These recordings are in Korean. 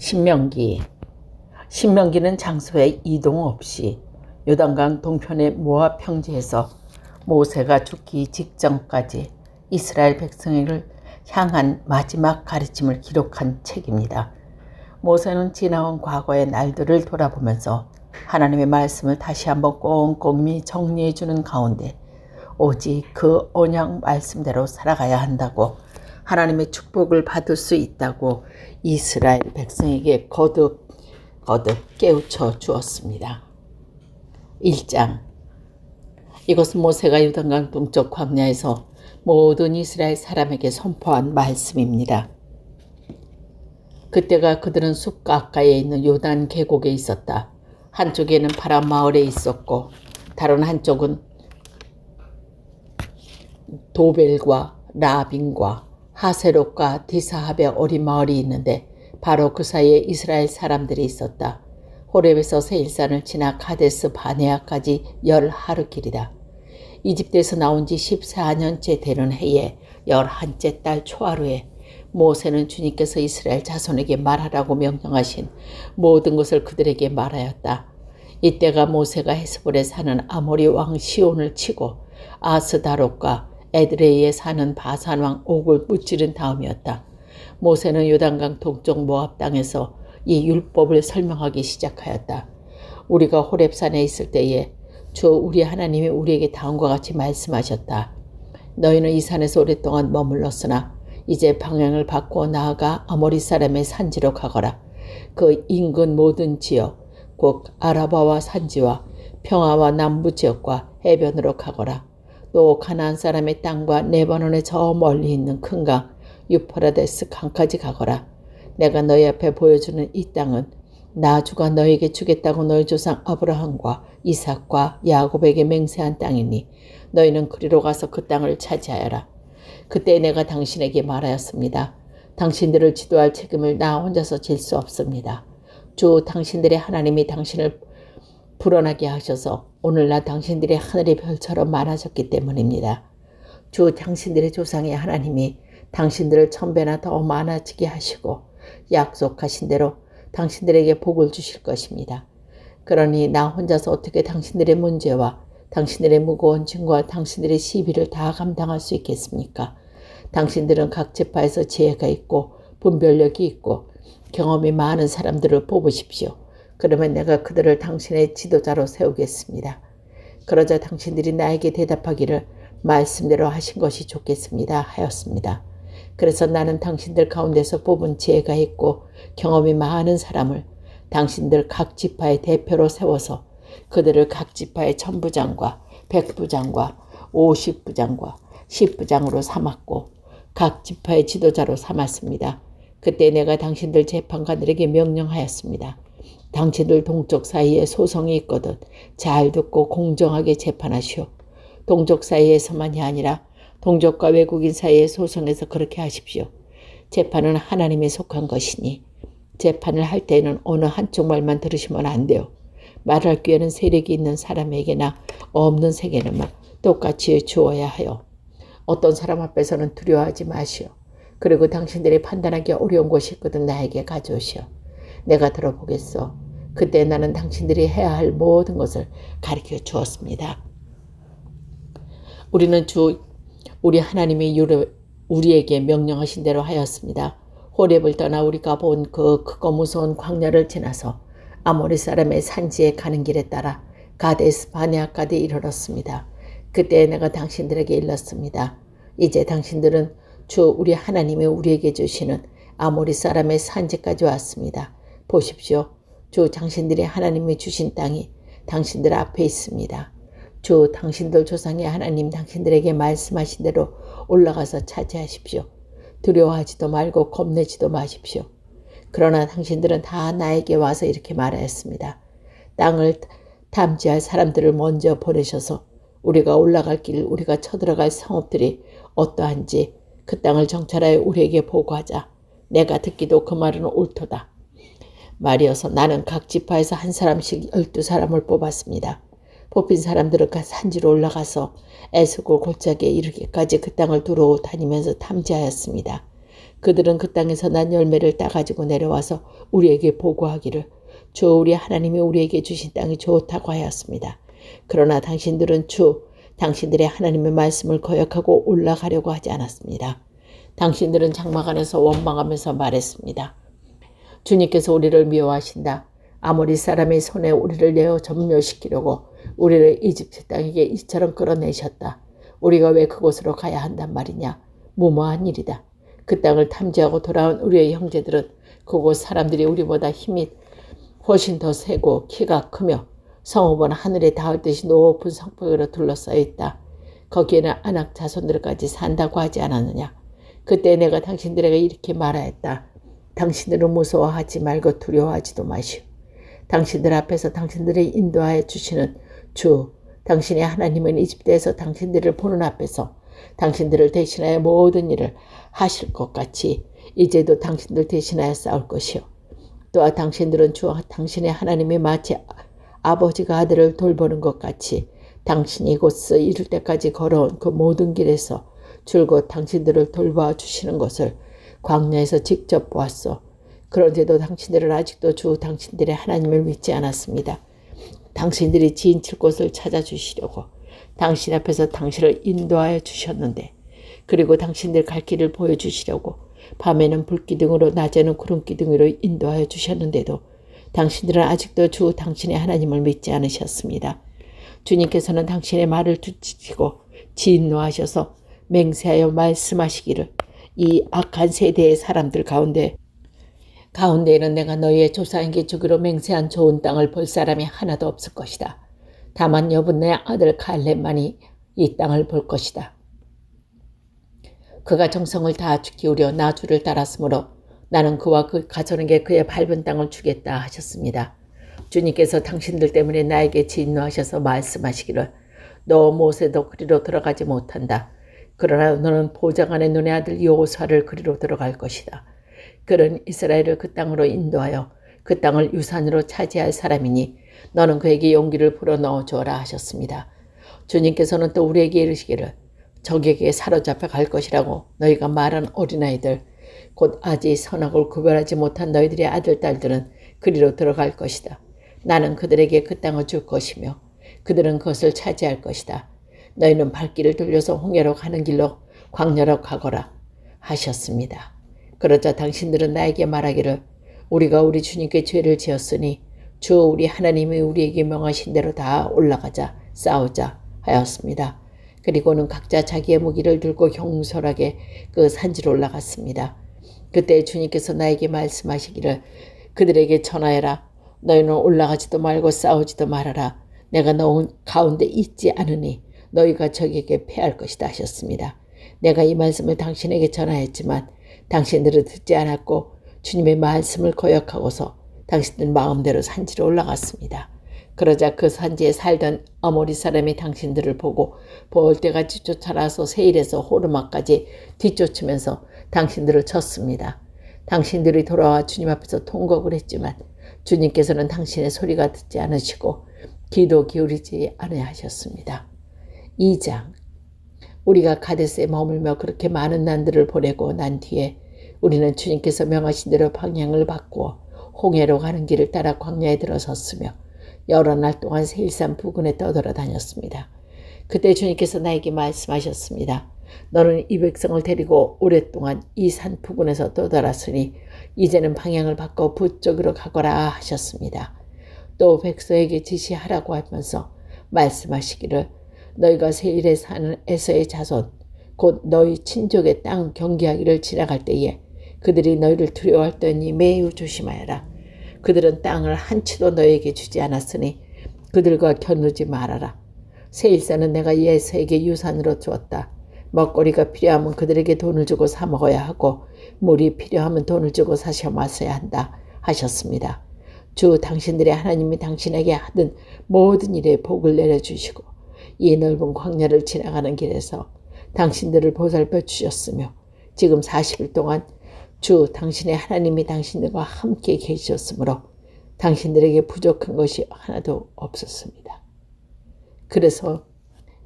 신명기. 신명기는 장소의 이동 없이 요단강 동편의 모압 평지에서 모세가 죽기 직전까지 이스라엘 백성을 향한 마지막 가르침을 기록한 책입니다. 모세는 지나온 과거의 날들을 돌아보면서 하나님의 말씀을 다시 한번 꼼꼼히 정리해 주는 가운데 오직 그 언약 말씀대로 살아가야 한다고, 하나님의 축복을 받을 수 있다고 이스라엘 백성에게 거듭 깨우쳐 주었습니다. 1장. 이것은 모세가 요단강 동쪽 광야에서 모든 이스라엘 사람에게 선포한 말씀입니다. 그때가 그들은 숲 가까이에 있는 요단 계곡에 있었다. 한쪽에는 바람 마을에 있었고 다른 한쪽은 도벨과 라빈과 하세롯과 디사합의 어린 마을이 있는데 바로 그 사이에 이스라엘 사람들이 있었다. 호렙에서 세일산을 지나 가데스 바네아까지 10하루길이다. 이집트에서 나온 지 14년째 되는 해에 11째 달 초하루에 모세는 주님께서 이스라엘 자손에게 말하라고 명령하신 모든 것을 그들에게 말하였다. 이때가 모세가 헤스볼에 사는 아모리 왕 시온을 치고 아스다롯과 에드레이에 사는 바산 왕 옥을 무찌른 다음이었다. 모세는 요단강 동쪽 모압 땅에서 이 율법을 설명하기 시작하였다. 우리가 호렙산에 있을 때에 주 우리 하나님이 우리에게 다음과 같이 말씀하셨다. 너희는 이 산에서 오랫동안 머물렀으나 이제 방향을 바꾸어 나아가 아모리 사람의 산지로 가거라. 그 인근 모든 지역 곧 아라바와 산지와 평화와 남부 지역과 해변으로 가거라. 또 가나안 사람의 땅과 레바논의 저 멀리 있는 큰 강 유프라데스 강까지 가거라. 내가 너희 앞에 보여주는 이 땅은 나 주가 너희에게 주겠다고 너희 조상 아브라함과 이삭과 야곱에게 맹세한 땅이니 너희는 그리로 가서 그 땅을 차지하여라. 그때 내가 당신에게 말하였습니다. 당신들을 지도할 책임을 나 혼자서 질 수 없습니다. 주 당신들의 하나님이 당신을 불어나게 하셔서 오늘날 당신들의 하늘의 별처럼 많아졌기 때문입니다. 주 당신들의 조상의 하나님이 당신들을 1000배나 더 많아지게 하시고 약속하신 대로 당신들에게 복을 주실 것입니다. 그러니 나 혼자서 어떻게 당신들의 문제와 당신들의 무거운 짐과 당신들의 시비를 다 감당할 수 있겠습니까? 당신들은 각 지파에서 지혜가 있고 분별력이 있고 경험이 많은 사람들을 뽑으십시오. 그러면 내가 그들을 당신의 지도자로 세우겠습니다. 그러자 당신들이 나에게 대답하기를 말씀대로 하신 것이 좋겠습니다 하였습니다. 그래서 나는 당신들 가운데서 뽑은 지혜가 있고 경험이 많은 사람을 당신들 각 지파의 대표로 세워서 그들을 각 지파의 천부장과 백부장과 50부장과 10부장으로 삼았고 각 지파의 지도자로 삼았습니다. 그때 내가 당신들 재판관들에게 명령하였습니다. 당신들 동족 사이에 소송이 있거든 잘 듣고 공정하게 재판하시오. 동족 사이에서만이 아니라 동족과 외국인 사이의 소송에서 그렇게 하십시오. 재판은 하나님에 속한 것이니 재판을 할 때에는 어느 한쪽 말만 들으시면 안 돼요. 말할 기회는 세력이 있는 사람에게나 없는 세계는만 똑같이 주어야 하여. 어떤 사람 앞에서는 두려워하지 마시오. 그리고 당신들이 판단하기 어려운 것이 있거든 나에게 가져오시오. 내가 들어보겠소. 그때 나는 당신들이 해야 할 모든 것을 가르쳐 주었습니다. 우리는 우리 하나님이 우리에게 명령하신 대로 하였습니다. 호렙을 떠나 우리가 본 그 크고 무서운 광야를 지나서 아모리 사람의 산지에 가는 길에 따라 가데스 바네아까지 이르렀습니다. 그때 내가 당신들에게 일렀습니다. 이제 당신들은 주 우리 하나님이 우리에게 주시는 아모리 사람의 산지까지 왔습니다. 보십시오. 주 당신들이 하나님이 주신 땅이 당신들 앞에 있습니다. 주 당신들 조상의 하나님 당신들에게 말씀하신 대로 올라가서 차지하십시오. 두려워하지도 말고 겁내지도 마십시오. 그러나 당신들은 다 나에게 와서 이렇게 말하였습니다. 땅을 탐지할 사람들을 먼저 보내셔서 우리가 올라갈 길 우리가 쳐들어갈 성읍들이 어떠한지 그 땅을 정찰하여 우리에게 보고하자. 내가 듣기도 그 말은 옳도다. 말이어서 나는 각 지파에서 한 사람씩 12사람을 뽑았습니다. 뽑힌 사람들은 그 산지로 올라가서 에스골 골짜기에 이르기까지 그 땅을 두루 다니면서 탐지하였습니다. 그들은 그 땅에서 난 열매를 따가지고 내려와서 우리에게 보고하기를 주 우리 하나님이 우리에게 주신 땅이 좋다고 하였습니다. 그러나 당신들은 당신들의 하나님의 말씀을 거역하고 올라가려고 하지 않았습니다. 당신들은 장막 안에서 원망하면서 말했습니다. 주님께서 우리를 미워하신다. 아모리 사람의 손에 우리를 내어 점멸시키려고 우리를 이집트 땅에게 이처럼 끌어내셨다. 우리가 왜 그곳으로 가야 한단 말이냐. 무모한 일이다. 그 땅을 탐지하고 돌아온 우리의 형제들은 그곳 사람들이 우리보다 힘이 훨씬 더 세고 키가 크며 성읍은 하늘에 닿을 듯이 높은 성벽으로 둘러싸여 있다. 거기에는 아낙 자손들까지 산다고 하지 않았느냐. 그때 내가 당신들에게 이렇게 말하였다. 당신들은 무서워하지 말고 두려워하지도 마시오. 당신들 앞에서 당신들을 인도하여 주시는 주, 당신의 하나님은 이집트에서 당신들을 보는 앞에서 당신들을 대신하여 모든 일을 하실 것 같이 이제도 당신들 대신하여 싸울 것이요. 또한 당신들은 당신의 하나님이 마치 아버지가 아들을 돌보는 것 같이 당신이 이곳에 이를 때까지 걸어온 그 모든 길에서 줄곧 당신들을 돌봐 주시는 것을 광야에서 직접 보았소. 그런데도 당신들은 아직도 당신들의 하나님을 믿지 않았습니다. 당신들이 지인칠 곳을 찾아주시려고 당신 앞에서 당신을 인도하여 주셨는데, 그리고 당신들 갈 길을 보여주시려고 밤에는 불기둥으로 낮에는 구름기둥으로 인도하여 주셨는데도 당신들은 아직도 당신의 하나님을 믿지 않으셨습니다. 주님께서는 당신의 말을 두치고 진노하셔서 맹세하여 말씀하시기를 이 악한 세대의 사람들 가운데에는 내가 너희의 조상에게 주기로 맹세한 좋은 땅을 볼 사람이 하나도 없을 것이다. 다만 여분네 아들 갈렙만이 이 땅을 볼 것이다. 그가 정성을 다 기울여 나 주를 따랐으므로 나는 그와 그 가족에게 그의 밟은 땅을 주겠다 하셨습니다. 주님께서 당신들 때문에 나에게 진노하셔서 말씀하시기를 너 모세도 그리로 들어가지 못한다. 그러나 너는 보좌관의 눈의 아들 여호수아를 그리로 들어갈 것이다. 그는 이스라엘을 그 땅으로 인도하여 그 땅을 유산으로 차지할 사람이니 너는 그에게 용기를 불어넣어 주어라 하셨습니다. 주님께서는 또 우리에게 이르시기를 적에게 사로잡혀 갈 것이라고 너희가 말한 어린아이들 곧 아직 선악을 구별하지 못한 너희들의 아들 딸들은 그리로 들어갈 것이다. 나는 그들에게 그 땅을 줄 것이며 그들은 그것을 차지할 것이다. 너희는 발길을 돌려서 홍해로 가는 길로 광야로 가거라 하셨습니다. 그러자 당신들은 나에게 말하기를 우리가 우리 주님께 죄를 지었으니 주 우리 하나님이 우리에게 명하신 대로 다 올라가자 싸우자 하였습니다. 그리고는 각자 자기의 무기를 들고 경솔하게 그 산지로 올라갔습니다. 그때 주님께서 나에게 말씀하시기를 그들에게 전하여라. 너희는 올라가지도 말고 싸우지도 말아라. 내가 너 가운데 있지 않으니 너희가 적에게 패할 것이다 하셨습니다. 내가 이 말씀을 당신에게 전하였지만 당신들은 듣지 않았고 주님의 말씀을 거역하고서 당신들 마음대로 산지로 올라갔습니다. 그러자 그 산지에 살던 아모리 사람이 당신들을 보고 볼때같이 쫓아나서 세일에서 호르마까지 뒤쫓으면서 당신들을 쳤습니다. 당신들이 돌아와 주님 앞에서 통곡을 했지만 주님께서는 당신의 소리가 듣지 않으시고 귀도 기울이지 않으셨습니다. 2장 우리가 가데스에 머물며 그렇게 많은 난들을 보내고 난 뒤에 우리는 주님께서 명하신 대로 방향을 바꾸어 홍해로 가는 길을 따라 광야에 들어섰으며 여러 날 동안 세일산 부근에 떠돌아다녔습니다. 그때 주님께서 나에게 말씀하셨습니다. 너는 이 백성을 데리고 오랫동안 이 산 부근에서 떠돌았으니 이제는 방향을 바꿔 북쪽으로 가거라 하셨습니다. 또 백성에게 지시하라고 하면서 말씀하시기를 너희가 세일에 사는 에서의 자손 곧 너희 친족의 땅 경계하기를 지나갈 때에 그들이 너희를 두려워할 때니 매우 조심하여라. 그들은 땅을 한 치도 너희에게 주지 않았으니 그들과 겨누지 말아라. 세일산은 내가 에서에게 유산으로 주었다. 먹거리가 필요하면 그들에게 돈을 주고 사 먹어야 하고 물이 필요하면 돈을 주고 사셔 마셔야 한다 하셨습니다. 주 당신들의 하나님이 당신에게 하던 모든 일에 복을 내려주시고 이 넓은 광야를 지나가는 길에서 당신들을 보살펴 주셨으며 지금 40일 동안 주 당신의 하나님이 당신들과 함께 계셨으므로 당신들에게 부족한 것이 하나도 없었습니다. 그래서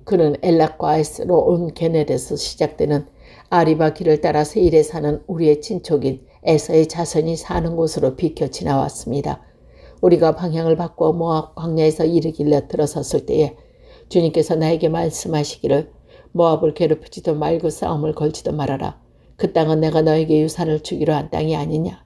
그는 엘락과 아이스로 온 게넬에서 시작되는 아리바 길을 따라 세일에 사는 우리의 친족인 에서의 자손이 사는 곳으로 비켜 지나왔습니다. 우리가 방향을 바꿔 모압 광야에서 이르길래 들어섰을 때에 주님께서 나에게 말씀하시기를 모압을 괴롭히지도 말고 싸움을 걸지도 말아라. 그 땅은 내가 너에게 유산을 주기로 한 땅이 아니냐.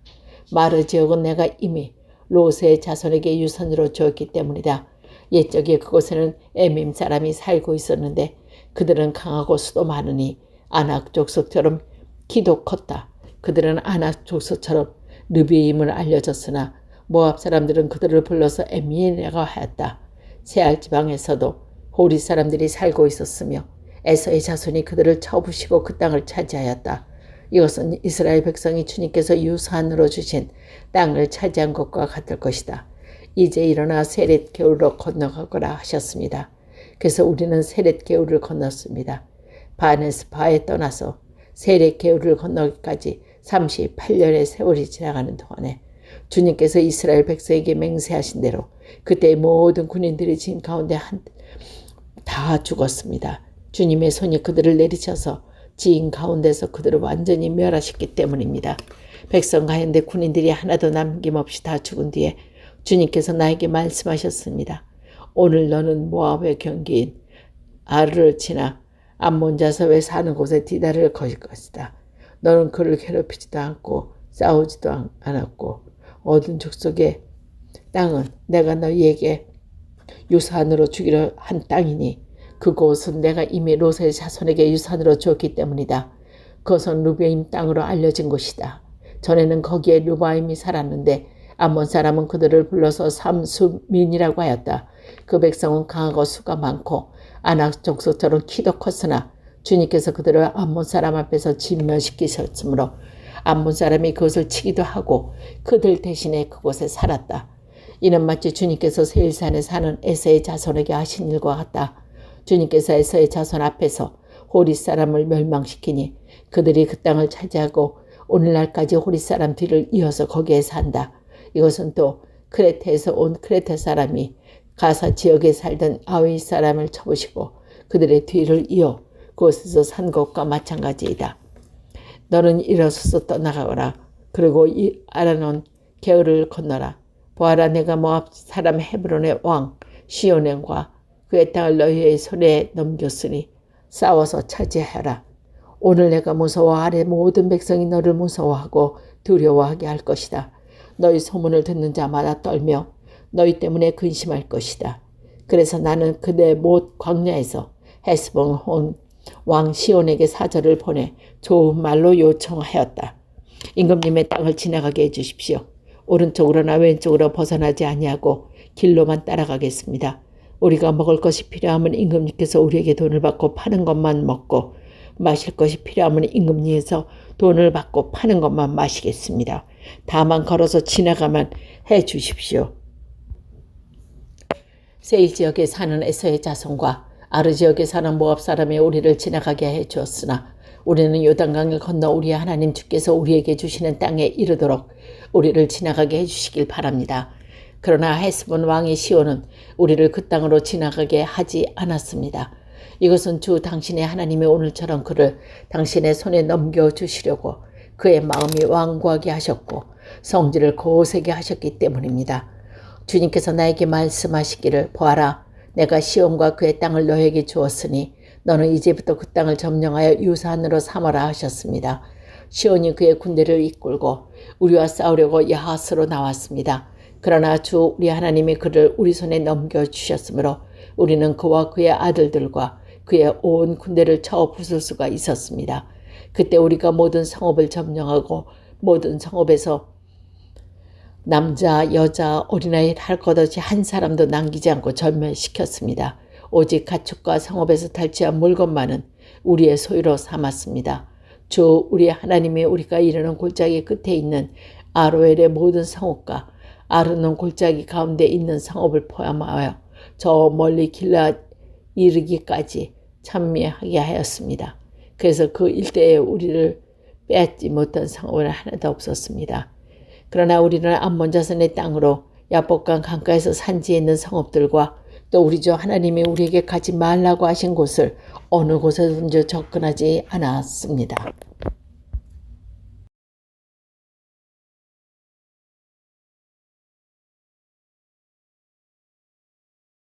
마르 지역은 내가 이미 롯의 자손에게 유산으로 주었기 때문이다. 옛적에 그곳에는 에밈 사람이 살고 있었는데 그들은 강하고 수도 많으니 아낙 족속처럼 키도 컸다. 그들은 아낙 족속처럼 르비임을 알려졌으나 모압 사람들은 그들을 불러서 에미네가 하였다. 세알 지방에서도 호리 사람들이 살고 있었으며 에서의 자손이 그들을 쳐부시고 그 땅을 차지하였다. 이것은 이스라엘 백성이 주님께서 유산으로 주신 땅을 차지한 것과 같을 것이다. 이제 일어나 세렛 겨울로 건너가거라 하셨습니다. 그래서 우리는 세렛 겨울을 건넜습니다. 바네스바에 떠나서 세렛 겨울을 건너기까지 38년의 세월이 지나가는 동안에 주님께서 이스라엘 백성에게 맹세하신 대로 그때의 모든 군인들이 진 가운데 다 죽었습니다. 주님의 손이 그들을 내리쳐서 지인 가운데서 그들을 완전히 멸하셨기 때문입니다. 백성 가운데 군인들이 하나도 남김없이 다 죽은 뒤에 주님께서 나에게 말씀하셨습니다. 오늘 너는 모압의 경기인 아르를 지나 암몬 자손에 사는 곳에 디다를 거실 것이다. 너는 그를 괴롭히지도 않고 싸우지도 않았고 얻은 족속의 땅은 내가 너희에게 유산으로 주기로 한 땅이니 그곳은 내가 이미 롯의 자손에게 유산으로 주었기 때문이다. 그것은 루베임 땅으로 알려진 곳이다. 전에는 거기에 루바임이 살았는데 암몬 사람은 그들을 불러서 삼수민이라고 하였다. 그 백성은 강하고 수가 많고 아낙 족속처럼 키도 컸으나 주님께서 그들을 암몬 사람 앞에서 진멸시키셨으므로 암몬 사람이 그것을 치기도 하고 그들 대신에 그곳에 살았다. 이는 마치 주님께서 세일산에 사는 에서의 자손에게 하신 일과 같다. 주님께서 에서의 자손 앞에서 호리 사람을 멸망시키니 그들이 그 땅을 차지하고 오늘날까지 호리 사람 뒤를 이어서 거기에 산다. 이것은 또 크레테에서 온 크레테 사람이 가사 지역에 살던 아위 사람을 쳐부시고 그들의 뒤를 이어 그곳에서 산 것과 마찬가지이다. 너는 일어서서 떠나가거라. 그리고 이 아라논 게을을 건너라. 보아라, 내가 모압 사람 헤브론의 왕 시온과 그의 땅을 너희의 손에 넘겼으니 싸워서 차지하라. 오늘 내가 무서워하래 모든 백성이 너를 무서워하고 두려워하게 할 것이다. 너희 소문을 듣는 자마다 떨며 너희 때문에 근심할 것이다. 그래서 나는 그대 못 광야에서 헤스본 왕 시온에게 사절을 보내 좋은 말로 요청하였다. 임금님의 땅을 지나가게 해주십시오. 오른쪽으로나 왼쪽으로 벗어나지 아니하고 길로만 따라가겠습니다. 우리가 먹을 것이 필요하면 임금님께서 우리에게 돈을 받고 파는 것만 먹고 마실 것이 필요하면 임금님께서 돈을 받고 파는 것만 마시겠습니다. 다만 걸어서 지나가면 해 주십시오. 세일 지역에 사는 에서의 자손과 아르 지역에 사는 모압 사람이 우리를 지나가게 해 주었으나 우리는 요단강을 건너 우리의 하나님 주께서 우리에게 주시는 땅에 이르도록 우리를 지나가게 해 주시길 바랍니다. 그러나 헤스본 왕의 시온은 우리를 그 땅으로 지나가게 하지 않았습니다. 이것은 주 당신의 하나님이 오늘처럼 그를 당신의 손에 넘겨주시려고 그의 마음이 완고하게 하셨고 성질을 거세게 하셨기 때문입니다. 주님께서 나에게 말씀하시기를 보아라, 내가 시온과 그의 땅을 너에게 주었으니 너는 이제부터 그 땅을 점령하여 유산으로 삼아라 하셨습니다. 시온이 그의 군대를 이끌고 우리와 싸우려고 야하스로 나왔습니다. 그러나 주 우리 하나님이 그를 우리 손에 넘겨주셨으므로 우리는 그와 그의 아들들과 그의 온 군대를 쳐 부술 수가 있었습니다. 그때 우리가 모든 성읍을 점령하고 모든 성읍에서 남자, 여자, 어린아이 할 것 없이 한 사람도 남기지 않고 전멸시켰습니다. 오직 가축과 성읍에서 탈취한 물건만은 우리의 소유로 삼았습니다. 주 우리 하나님이 우리가 이르는 골짜기 끝에 있는 아로엘의 모든 성읍과 아르논 골짜기 가운데 있는 성읍을 포함하여 저 멀리 길라 이르기까지 찬미하게 하였습니다. 그래서 그 일대에 우리를 빼앗지 못한 성읍은 하나도 없었습니다. 그러나 우리는 암몬 자손의 땅으로 야복강 강가에서 산지에 있는 성읍들과 또 우리 주 하나님이 우리에게 가지 말라고 하신 곳을 어느 곳에든지 접근하지 않았습니다.